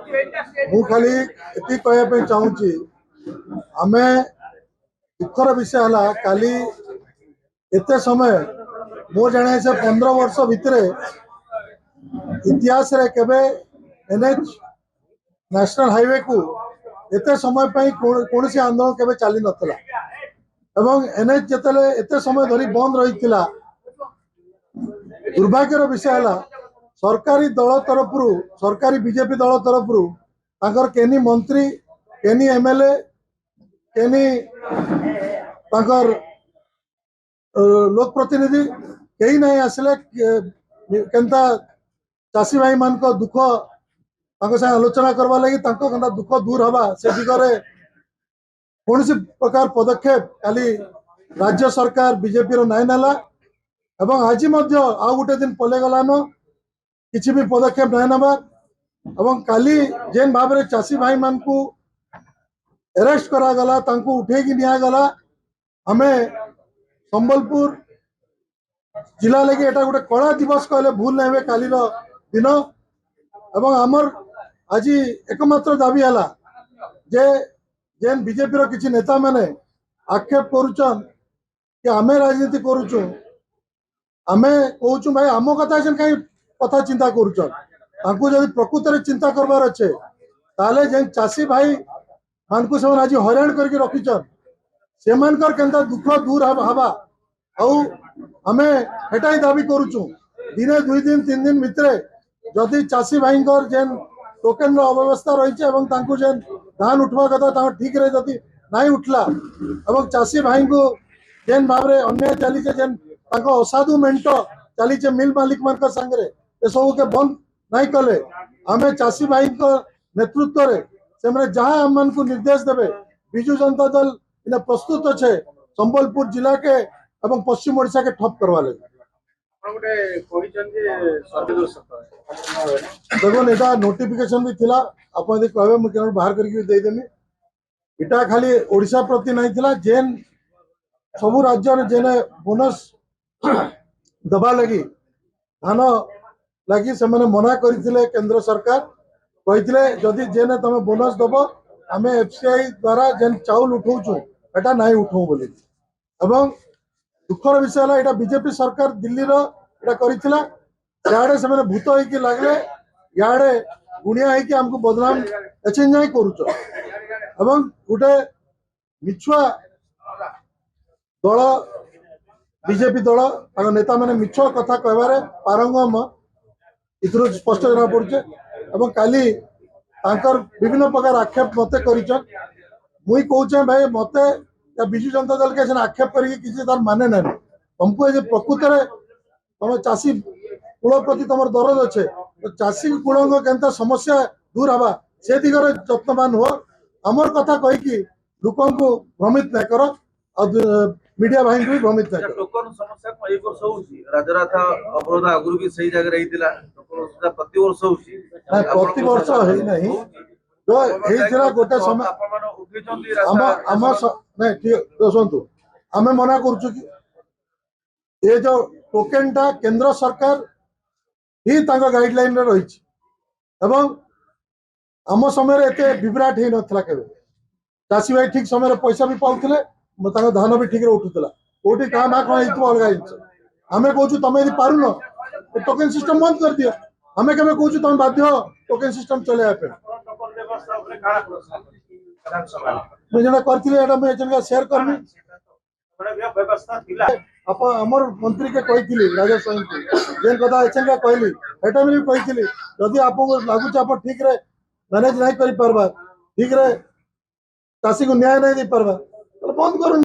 मु खाली ये कहवाई चाहूँगी आम दुखर विषय है काली एत समय मो जाने से 15 वर्ष भितर इतिहास रे केबे एनएच नेशनल हाईवे को एत समय कौन सी आंदोलन केबे चली नतला एवं एनएच जिते एत समय धरी बंद रही दुर्भाग्यर विषय है सरकारी दल तरफ सरकारी बीजेपी दल तरफ केनी मंत्री केनी एमएलए केनी लोक प्रतिनिधि कहीं नहीं आसले केनता चाषी भाई मान दुख संगे आलोचना करवा लगी केनता दुख दूर हवा से दिगरे कौन प्रकार पदक्षेप खाली राज्य सरकार बीजेपी नाई नाला एवं आज आउ गोटे दिन पले गलान किसी भी पदक्षेप नाई नबार काली जेन भाव में चाषी भाई मान को अरेस्ट करागला उठे निगला आम संबलपुर जिला लगे एटा गोटे कला दिवस कहले भूल नहीं हुए काली दिन एवं आमर आज एकमात्र दाबी है जे जेन बीजेपी किसी नेता माने आक्षेप करुचन कि आम राजनीति करुचु आमे कहूँ भाई आम कथा कहीं कथा चिंता करुचन जब प्रकृत में चिंता करवार अच्छे ताले जेन चाषी भाई मान को आज हईराण करके रखीचन से केनता दुख दूर हवा आमे हेटा ही दाबी करुचु दिने 2 दिन 3 दिन भितर जदि चाषी भाई जेन टोकेन अव्यवस्था रही जेन धान उठवा कथा ठीक रे जदि नहीं उठला एवं चाषी भाई को जेन भाव में अन्याय चली जेन असाधु मेंट चली मिल मालिक मान संगे ये सब के बंद नहीं कले आमे चाषी भाई नेतृत्व रे से जहाँ आम को निर्देश देवे विजु जनता दल इन प्रस्तुत अच्छे संबलपुर जिला के एवं पश्चिम ओडिशा के ठप करवा लगे देखो एटा नोटिफिकेशन भी थिला आप यदि कहबे मु केन बाहर करके दे देमी एटा खाली ओडिशा प्रति नहीं थिला जेन सबु राज्य रे जेने बोनस दबा लगी धान लगी से मैंने मना करथिले केंद्र सरकार कहते जदि जेने तुम बोनस दब आम एफसीआई द्वारा जेन चाउल उठाऊचु एटा नहीं उठाऊ बोली एवं दुखर विषय है यहाँ बीजेपी सरकार दिल्ली इे से भूत होगी लगे इे गुणिया होमको बदनाम एचें जाए करुच गोटे मिछुआ दल बीजेपी दल नेता मैंने मिछ कथा कहबार पारंगम इथुर स्पष्ट जना पड़े एवं काली विभिन्न प्रकार आक्षेप मत कर मुई कहूचे भाई मत विजु जनता दल के आक्षेप कर तार माने ना तुमको ये प्रकृत में तुम चाषी कूल प्रति तुम दरद अच्छे तो चाषी कूल के समस्या दूर हवा से दिगरे यत्नवान हो आमर कथा कहीकि लोक भ्रमित नहीं कर मीडिया भाई भी भ्रमित नहीं टोकन समस्या को एक वर्ष होउची राजराथा अवरोध आगुरु भी सही जगह रहीतिला टोकन प्रति वर्ष होउची प्रति वर्ष है नहीं तो हेइथिला गोटे समय अपन उठिचंती रास्ता हम नहीं ठीक सुनतु आमे मना करछु कि ये जो टोकन टा केंद्र सरकार ही तांका गाइडलाइन रे रहिछि एवं आम समय रे एते विभ्राट हे नथला केबे चाषी भाई ठीक समय रे पैसा भी पाउथिले धान भी ठीक उठूला कौटी क्या ना कौन अलग जिन आम कौचु तुम यदि पार न टोकन सिस्टम बंद कर दियो आम के कौचु तुम बाध्य टोकन सिस्टम चलाइबा मुझे शेयर करमी आमर मंत्री के कही राजेश साई जेन कथा एचेंगा कहली एटा भी कही जदि आपको लगुच आप ठीक रे मैनेज नहीं कर पारबा ठीक रे चाषी को न्याय नहीं दे पारबा बंद करूँ।